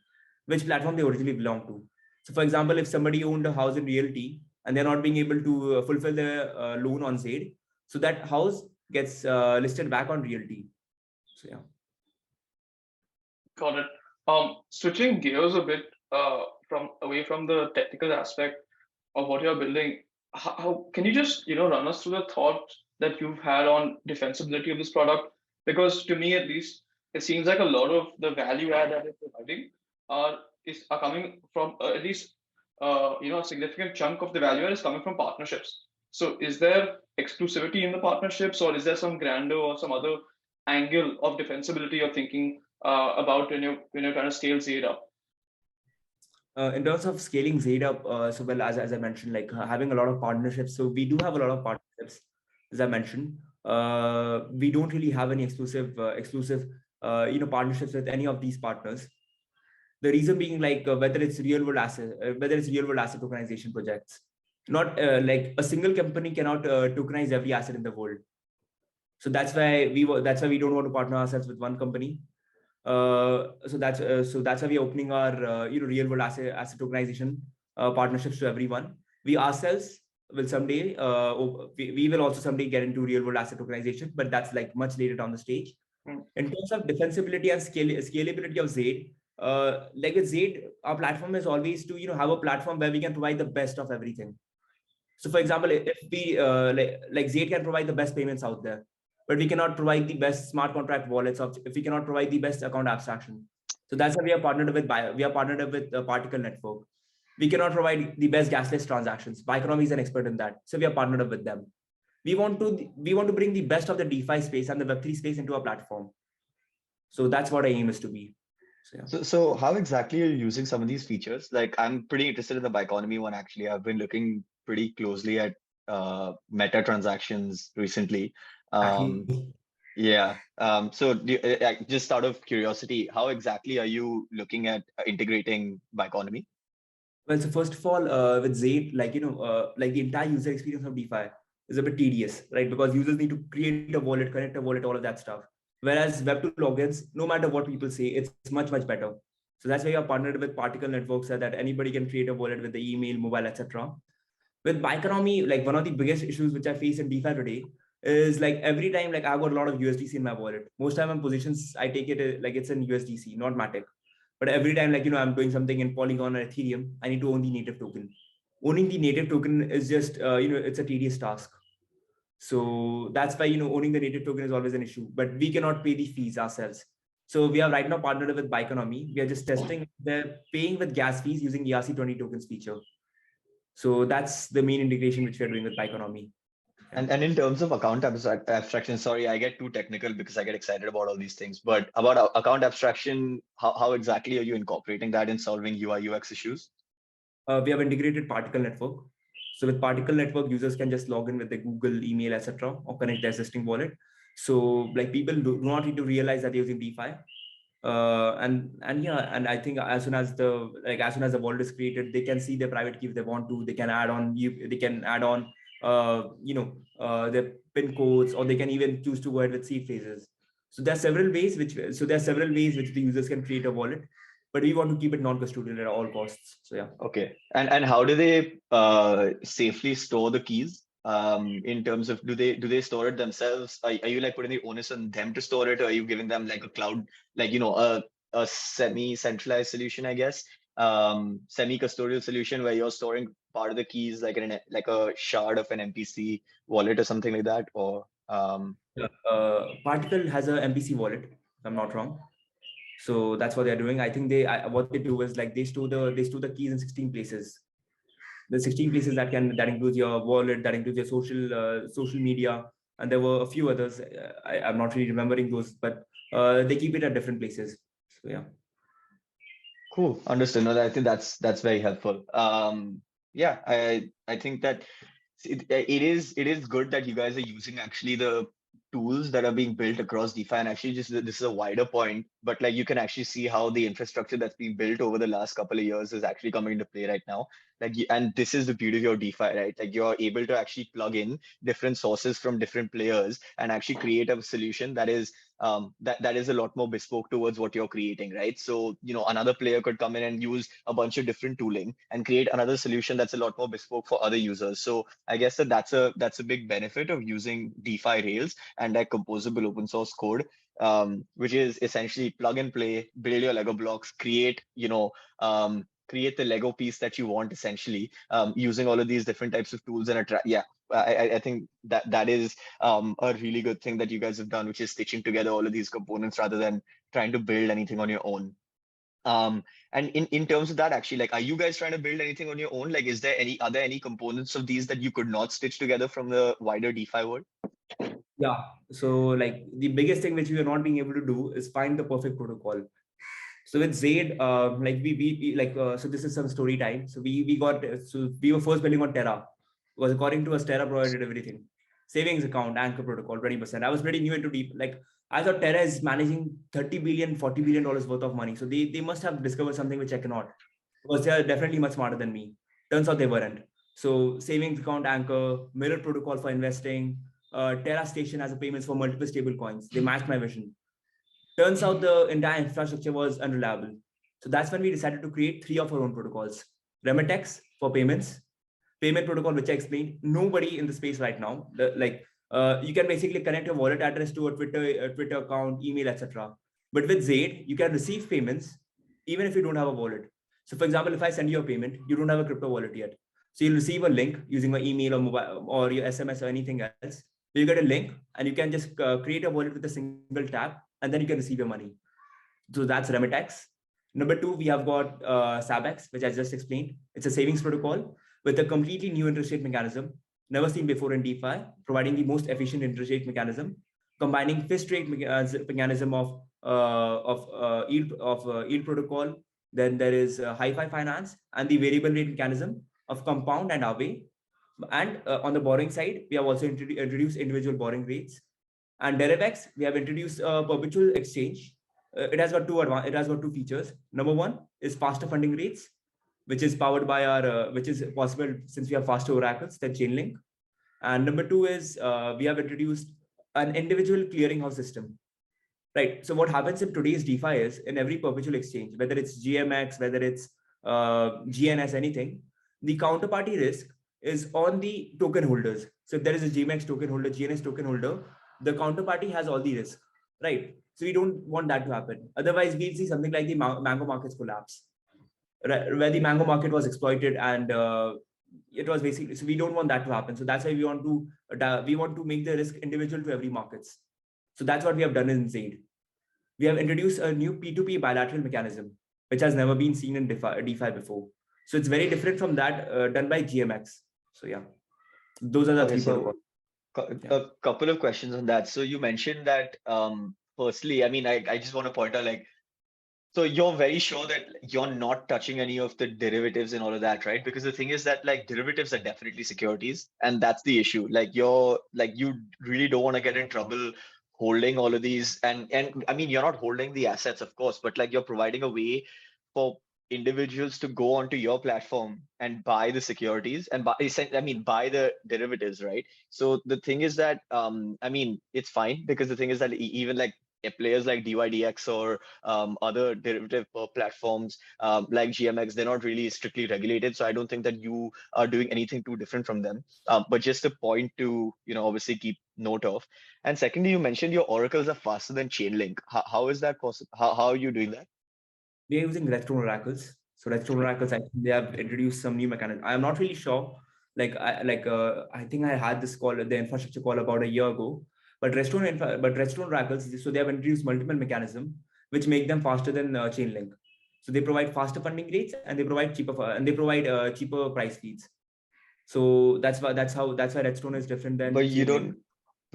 which platform they originally belong to. So for example, if somebody owned a house in Realty and they're not being able to fulfill their loan on Zaid, so that house gets listed back on Realty. So yeah. Got it. Switching gears a bit from away from the technical aspect of what you're building, how can you just run us through the thought that you've had on defensibility of this product? Because to me, at least, it seems like a lot of the value add that it's providing are coming from at least a significant chunk of the value add is coming from partnerships. So is there exclusivity in the partnerships, or is there some grander or some other angle of defensibility you're thinking about when you're trying to scale Zaid up? In terms of scaling Zaid up, so well, as I mentioned, like having a lot of partnerships. So we do have a lot of partnerships, as I mentioned. We don't really have any exclusive partnerships with any of these partners. The reason being, like whether it's real world asset tokenization projects, not like a single company cannot tokenize every asset in the world. So that's why we don't want to partner ourselves with one company. So that's why we're opening our real world asset tokenization partnerships to everyone. We ourselves will someday we will also someday get into real world asset tokenization, but that's like much later down the stage. In terms of defensibility and scalability of Zaid, like with Zaid, our platform is always to have a platform where we can provide the best of everything. So for example, if we like Zaid can provide the best payments out there, but we cannot provide the best smart contract wallets, if we cannot provide the best account abstraction. So that's why we are partnered with Particle Network. We cannot provide the best gasless transactions. Bioeconomy is an expert in that, so we are partnered up with them. We want to bring the best of the DeFi space and the Web3 space into our platform. So that's what our aim is to be. So yeah. So how exactly are you using some of these features? Like, I'm pretty interested in the Biconomy one, actually. I've been looking pretty closely at meta transactions recently. Um, Exactly. yeah. So just out of curiosity, how exactly are you looking at integrating Biconomy? Well, so first of all, with Zaid, like the entire user experience of DeFi is a bit tedious, right? Because users need to create a wallet, connect a wallet, all of that stuff. Whereas Web2 logins, no matter what people say, it's much, much better. So that's why we are partnered with Particle Networks so that anybody can create a wallet with the email, mobile, etc. With Biconomy, like one of the biggest issues which I face in DeFi today is like every time like I've got a lot of USDC in my wallet. Most time in positions I take it like it's in USDC, not Matic. But every time like I'm doing something in Polygon or Ethereum, I need to own the native token. Owning the native token is just it's a tedious task. So that's why owning the native token is always an issue. But we cannot pay the fees ourselves. So we are right now partnered with Biconomy. We are just testing. They're paying with gas fees using ERC20 tokens feature. So that's the main integration which we are doing with Biconomy. Yeah. And in terms of account abstraction, sorry, I get too technical because I get excited about all these things. But about account abstraction, how exactly are you incorporating that in solving UI UX issues? We have integrated Particle Network. So with Particle Network, users can just log in with their Google email, etc., or connect their existing wallet. So like people do not need to realize that they're using DeFi. And I think as soon as the wallet is created, they can see their private key if they want to. They can add on their pin codes, or they can even choose to go ahead with seed phrases. So there are several ways which the users can create a wallet, but we want to keep it non-custodial at all costs. So yeah. Okay. And how do they safely store the keys? In terms of do they store it themselves? Are you like putting the onus on them to store it, or are you giving them like a cloud, like a semi-centralized solution, I guess, semi-custodial solution where you're storing part of the keys like like a shard of an MPC wallet or something like that, or Particle has a MPC wallet, if I'm not wrong. So that's what they're doing. I think what they do is like they store the keys in 16 places. The 16 places that includes your wallet, that includes your social media, and there were a few others. I'm not really remembering those, but they keep it at different places. So yeah. cool. Understood. No, I think that's very helpful. Yeah, I think that it is good that you guys are using actually the tools that are being built across DeFi, and actually just this is a wider point, but like you can actually see how the infrastructure that's been built over the last couple of years is actually coming into play right now. Like, and this is the beauty of DeFi, right? Like you're able to actually plug in different sources from different players and actually create a solution that is that is a lot more bespoke towards what you're creating, right? So another player could come in and use a bunch of different tooling and create another solution that's a lot more bespoke for other users. So I guess that's a big benefit of using DeFi Rails and like composable open source code, which is essentially plug and play, build your Lego blocks, create create the Lego piece that you want, essentially, using all of these different types of tools and yeah. I think that is a really good thing that you guys have done, which is stitching together all of these components rather than trying to build anything on your own. And in terms of that, actually, like, are you guys trying to build anything on your own? Like, are there any components of these that you could not stitch together from the wider DeFi world? Yeah. So like the biggest thing which we are not being able to do is find the perfect protocol. So with Zaid, like we like so this is some story time. So we were first building on Terra, because according to us, Terra provided everything. Savings account, anchor protocol, 20%. I was pretty new into deep. Like I thought Terra is managing 30 billion, $40 billion worth of money. So they must have discovered something which I cannot, because they are definitely much smarter than me. Turns out they weren't. So savings account, anchor, mirror protocol for investing, Terra station as a payments for multiple stable coins. They matched my vision. Turns out the entire infrastructure was unreliable. So that's when we decided to create 3 of our own protocols. Remitx for payments, payment protocol, which I explained. Nobody in the space right now. You can basically connect your wallet address to a Twitter account, email, etc. But with Zaid, you can receive payments even if you don't have a wallet. So for example, if I send you a payment, you don't have a crypto wallet yet. So you'll receive a link using my email or mobile or your SMS or anything else. You get a link and you can just create a wallet with a single tap, and then you can receive your money. So that's Remitx. Number 2, we have got Sabex, which I just explained. It's a savings protocol with a completely new interest rate mechanism, never seen before in DeFi, providing the most efficient interest rate mechanism. combining fixed rate mechanism of yield protocol. Then there is Hi-Fi Finance and the variable rate mechanism of compound and Aave. And on the borrowing side, we have also introduced individual borrowing rates. And Derivex, we have introduced a perpetual exchange. It has got two features. Number one is faster funding rates, which is powered by our, which is possible since we have faster oracles than Chainlink. And number two is we have introduced an individual clearinghouse system. Right. So what happens in today's DeFi is in every perpetual exchange, whether it's GMX, whether it's GNS, anything, the counterparty risk is on the token holders. So if there is a GMX token holder, GNS token holder, the counterparty has all the risk, right? So we don't want that to happen. Otherwise, we'll see something like the Mango markets collapse, where the Mango market was exploited and it was basically, so we don't want that to happen. So that's why we want to make the risk individual to every markets. So that's what we have done in Zaid. We have introduced a new P2P bilateral mechanism, which has never been seen in DeFi before. So it's very different from that done by GMX. So yeah, those are the three protocols. A couple of questions on that. So you mentioned that, firstly, I mean, I just want to point out, like, so you're very sure that you're not touching any of the derivatives and all of that, right? Because the thing is that, like, derivatives are definitely securities, and that's the issue. Like, you really don't want to get in trouble holding all of these. And I mean, you're not holding the assets, of course, but like you're providing a way for individuals to go onto your platform and buy the securities and buy the derivatives, right? So the thing is that, I mean, it's fine, because the thing is that even like players like DYDX or other derivative platforms like GMX, they're not really strictly regulated. So I don't think that you are doing anything too different from them. But just a point to, obviously keep note of. And secondly, you mentioned your oracles are faster than Chainlink. How is that possible? How are you doing that? We are using Redstone oracles. So Redstone oracles, I think they have introduced some new mechanism. I'm not really sure. I think I had this call, the infrastructure call, about a year ago. But Redstone oracles, so they have introduced multiple mechanisms which make them faster than Chainlink. So they provide faster funding rates and they provide cheaper price feeds. So that's why Redstone is different than. But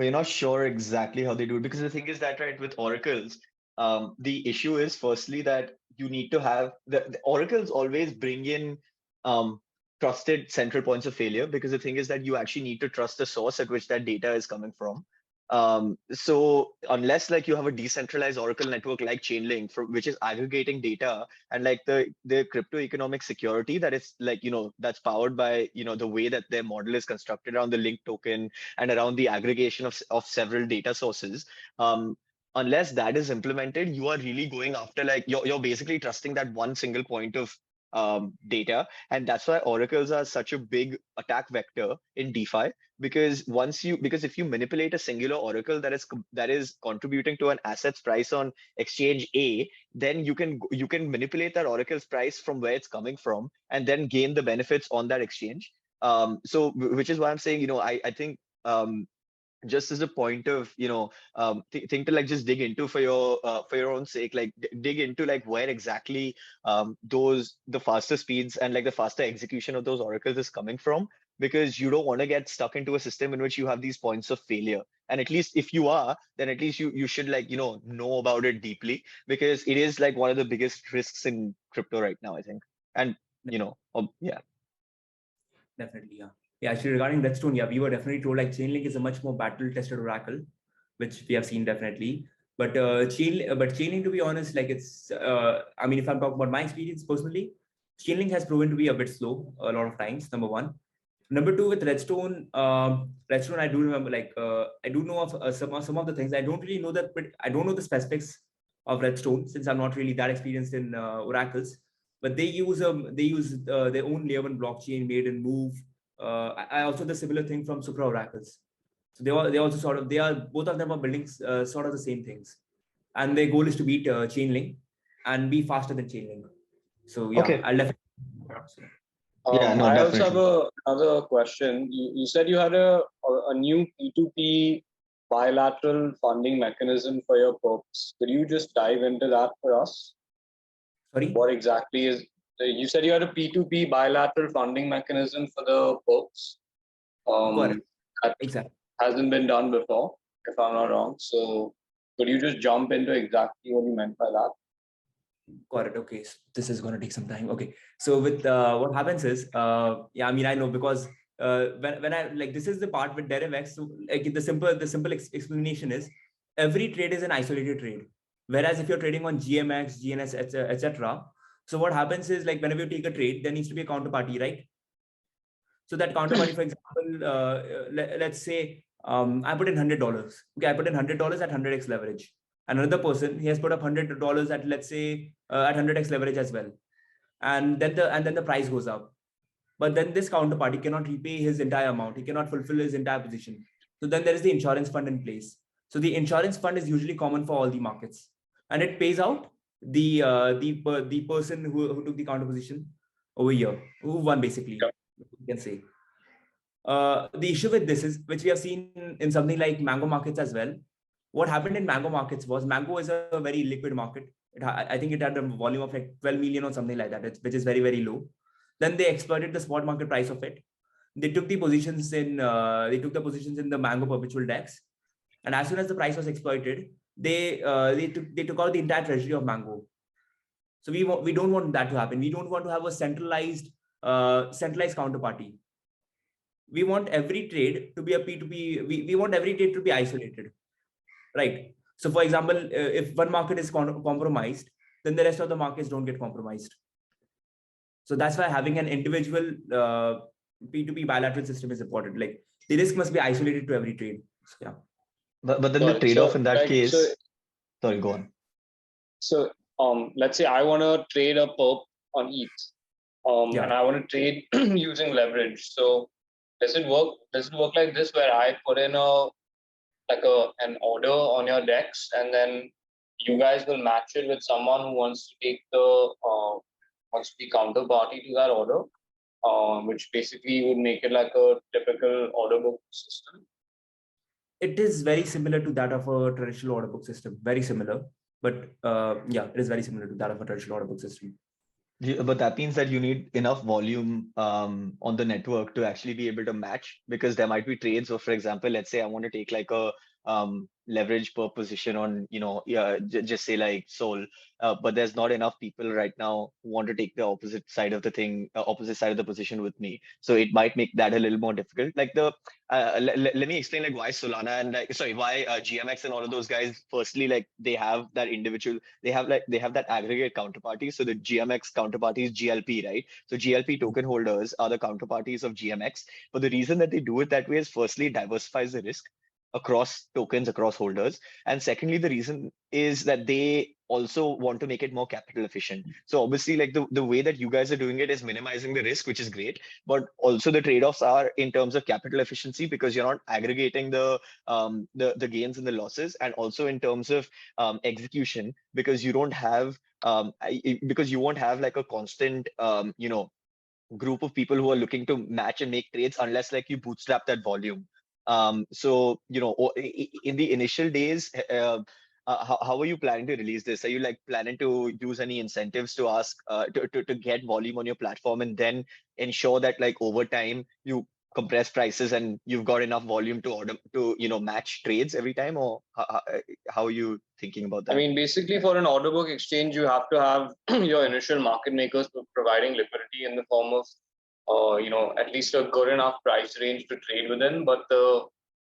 you're not sure exactly how they do it, because the thing is that, right, with oracles, the issue is firstly that you need to have the oracles always bring in trusted central points of failure, because the thing is that you actually need to trust the source at which that data is coming from. So unless like you have a decentralized oracle network like Chainlink, which is aggregating data, and like the crypto economic security that is like, that's powered by, the way that their model is constructed around the link token and around the aggregation of several data sources. Unless that is implemented, you are really going after, like, you're basically trusting that one single point of data. And that's why oracles are such a big attack vector in DeFi, because if you manipulate a singular oracle that is contributing to an asset's price on exchange A, then you can manipulate that oracle's price from where it's coming from and then gain the benefits on that exchange. So which is why I'm saying, I think just as a point of, think to like just dig into for your own sake, like dig into like where exactly the faster speeds and like the faster execution of those oracles is coming from, because you don't want to get stuck into a system in which you have these points of failure. And at least if you are, then at least you should like, know about it deeply, because it is like one of the biggest risks in crypto right now, I think. And, yeah. Definitely, yeah. Yeah, actually, regarding Redstone, yeah, we were definitely told like Chainlink is a much more battle-tested oracle, which we have seen definitely. But Chainlink, to be honest, like it's, I mean, if I'm talking about my experience personally, Chainlink has proven to be a bit slow a lot of times. Number one. Number two, with Redstone, I do remember, like, I do know of some of the things. I don't really know that, but I don't know the specifics of Redstone since I'm not really that experienced in oracles. But they use their own layer 1 blockchain made in Move. I also the similar thing from Supra oracles. So they also both of them are building sort of the same things, and their goal is to beat Chainlink and be faster than Chainlink. So yeah, Okay. I'll definitely. Yeah, no, I definitely. also have another question. You said you had a new P2P bilateral funding mechanism for your perps. Could you just dive into that for us? Sorry? What exactly is, you said you had a P2P bilateral funding mechanism for the perps. Correct. That Exactly. hasn't been done before. if I'm not wrong. So could you just jump into exactly what you meant by that? Got it. Okay, so this is going to take some time. Okay, so with what happens is, yeah, I mean, I know because when I like this is the part with DerivX. So like the simple explanation is every trade is an isolated trade. Whereas if you're trading on GMX, GNS, etc. So what happens is like whenever you take a trade, there needs to be a counterparty, right? So that counterparty, for example, let's say I put in $100. Okay, I put in $100 at 100x leverage. Another person, he has put up $100 at, let's say, at 100x leverage as well, and then the price goes up. But then this counterparty cannot repay his entire amount. He cannot fulfill his entire position. So then there is the insurance fund in place. So the insurance fund is usually common for all the markets, and it pays out the person who took the counter position over here, who won basically. You can say. The issue with this is, which we have seen in something like Mango markets as well. What happened in Mango markets was Mango is a very liquid market. I think it had a volume of like 12 million or something like that, which is very, very low. Then they exploited the spot market price of it. They took the positions in the Mango perpetual DEX, and as soon as the price was exploited, they took out the entire treasury of Mango. So we don't want that to happen. We don't want to have a centralized counterparty. We want every trade to be a P2P. We want every trade to be isolated, right? So for example, if one market is compromised, then the rest of the markets don't get compromised. So that's why having an individual P2P bilateral system is important. Like the risk must be isolated to every trade. So, yeah. But then the trade-off in that case, sorry, go on. So let's say I want to trade a perp on ETH, and I want to trade using leverage. So does it work like this, where I put in an order on your DEX, and then you guys will match it with someone who wants to take wants to be counterparty to that order, which basically would make it like a typical order book system? It is very similar to that of a traditional order book system. Very similar, but yeah, it is very similar to that of a traditional order book system. But that means that you need enough volume on the network to actually be able to match, because there might be trades. So for example, let's say I want to take like a leverage per position on, just say like Sol, but there's not enough people right now who want to take the opposite side of the position with me. So it might make that a little more difficult. Like let me explain like why Solana and why GMX and all of those guys. Firstly, like they have that aggregate counterparty. So the GMX counterparty is GLP, right? So GLP token holders are the counterparties of GMX. But the reason that they do it that way is firstly, it diversifies the risk across tokens, across holders. And secondly, the reason is that they also want to make it more capital efficient. So obviously, like the way that you guys are doing it is minimizing the risk, which is great. But also the trade-offs are in terms of capital efficiency, because you're not aggregating the gains and the losses, and also in terms of execution, because you don't have because you won't have like a constant group of people who are looking to match and make trades unless like you bootstrap that volume. So in the initial days, how are you planning to release this? Are you like planning to use any incentives to ask to get volume on your platform, and then ensure that like over time you compress prices and you've got enough volume to order to match trades every time? Or how are you thinking about that? I mean, basically for an order book exchange, you have to have your initial market makers providing liquidity in the form of at least a good enough price range to trade within, but the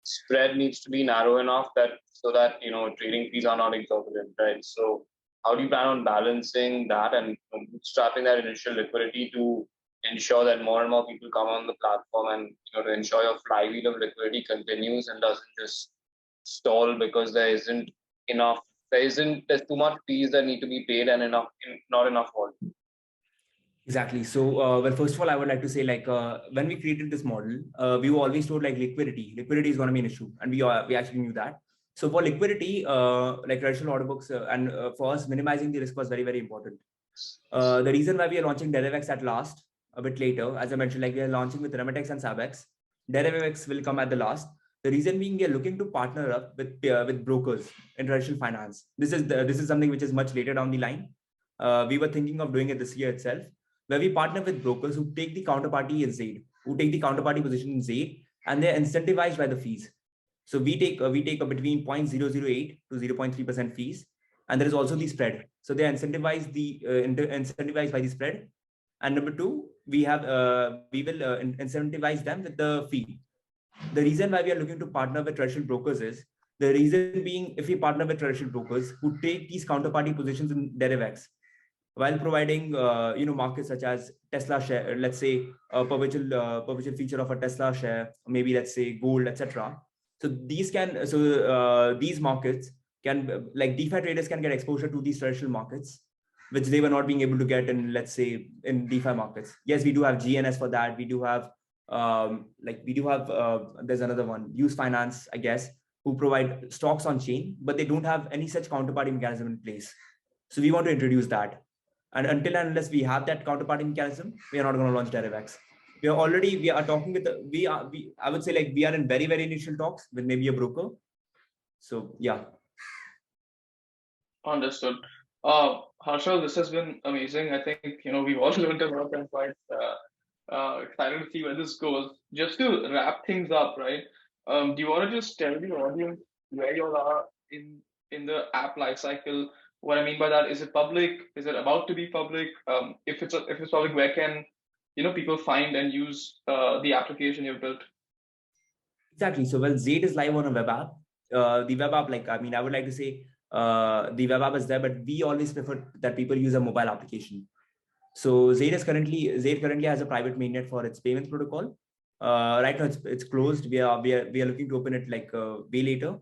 spread needs to be narrow enough so that trading fees are not exorbitant, right? So how do you plan on balancing that and bootstrapping that initial liquidity to ensure that more and more people come on the platform, and to ensure your flywheel of liquidity continues and doesn't just stall because there's too much fees that need to be paid and not enough volume? Exactly. So, well, first of all, I would like to say, like, when we created this model, we were always told like liquidity is going to be an issue, and we actually knew that. So for liquidity, like traditional order books, and for us, minimizing the risk was very, very important. The reason why we are launching DerivX at last, a bit later, as I mentioned, like we are launching with Remitex and Sabex. DerivX will come at the last. The reason being, we are looking to partner up with brokers in traditional finance. This is something which is much later down the line. We were thinking of doing it this year itself, where we partner with brokers who take the counterparty in Zaid, who take the counterparty position in Zaid, and they're incentivized by the fees. So we take between 0.008 to 0.3% fees, and there is also the spread. So they are incentivized incentivized by the spread. And number two, we will incentivize them with the fee. The reason why we are looking to partner with traditional brokers is, the reason being, if we partner with traditional brokers who take these counterparty positions in derivatives, while providing markets such as Tesla share, let's say a perpetual feature of a Tesla share, maybe let's say gold, etc. So these markets can, like DeFi traders can get exposure to these traditional markets, which they were not being able to get in, let's say, in DeFi markets. Yes, we do have GNS for that. We do have there's another one, Use Finance, I guess, who provide stocks on chain, but they don't have any such counterparty mechanism in place. So we want to introduce that. And until and unless we have that counterparty mechanism, we are not going to launch derivatives. We are talking with I would say, like, we are in very, very initial talks with maybe a broker. So yeah. Understood. Harshal, this has been amazing. I think, we've all learned a lot and quite excited to see where this goes. Just to wrap things up, right? Do you want to just tell the audience where you all are in the app lifecycle? What I mean by that, is it public? Is it about to be public? If it's public, where can people find and use the application you've built? Exactly. So, well, Zaid is live on a web app. The web app, I would like to say the web app is there, but we always prefer that people use a mobile application. So Zaid currently has a private mainnet for its payments protocol. Right now it's closed. We are looking to open it way later.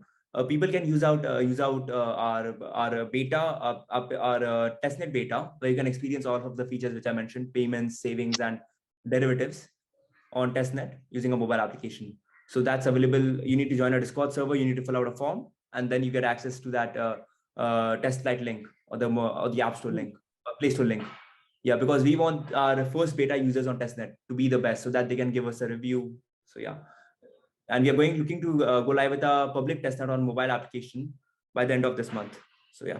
People can use out our beta, our testnet beta, where you can experience all of the features which I mentioned: payments, savings, and derivatives on testnet using a mobile application. So that's available. You need to join a Discord server. You need to fill out a form, and then you get access to that testnet link or the App Store link, Play Store link. Yeah, because we want our first beta users on testnet to be the best, so that they can give us a review. So yeah. And we are looking to go live with a public testnet on mobile application by the end of this month. So yeah.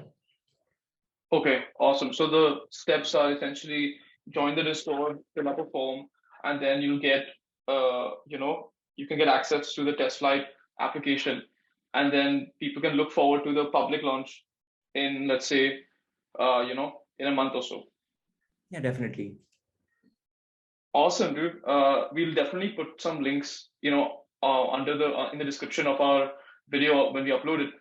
Okay, awesome. So the steps are essentially join the Discord, fill up a form, and then you'll get, you can get access to the test flight application, and then people can look forward to the public launch in, let's say, in a month or so. Yeah, definitely. Awesome, dude. We'll definitely put some links, under in the description of our video when we upload it,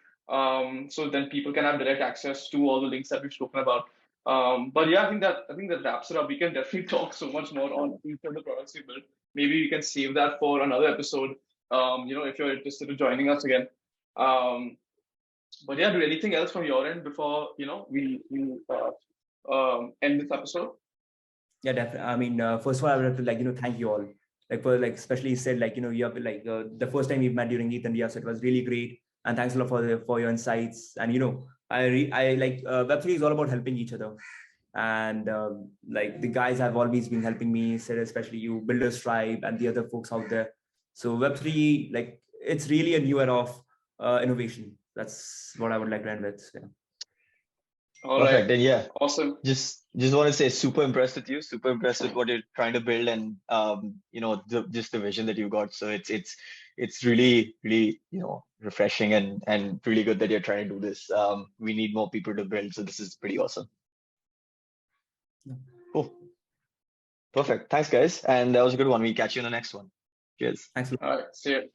so then people can have direct access to all the links that we've spoken about. But yeah, I think that wraps it up. We can definitely talk so much more on each of the products we built. Maybe we can save that for another episode. If you're interested in joining us again. But yeah, do anything else from your end before we end this episode? Yeah, definitely. I mean, first of all, I would have to thank you all. Especially you said you have the first time we met during ETH India, so it was really great. And thanks a lot for your insights. And Web3 is all about helping each other. And the guys have always been helping me, especially you, Builders Tribe, and the other folks out there. So Web3, it's really a new era of innovation. That's what I would like to end with. Yeah. All Perfect. right. And yeah, awesome. Just want to say, super impressed with you, super impressed with what you're trying to build, and just the vision that you've got. So it's really, really refreshing and really good that you're trying to do this. We need more people to build, so this is pretty awesome. Yeah. Cool. Perfect. Thanks, guys. And that was a good one. We'll catch you in the next one. Cheers. Thanks. All right. See you.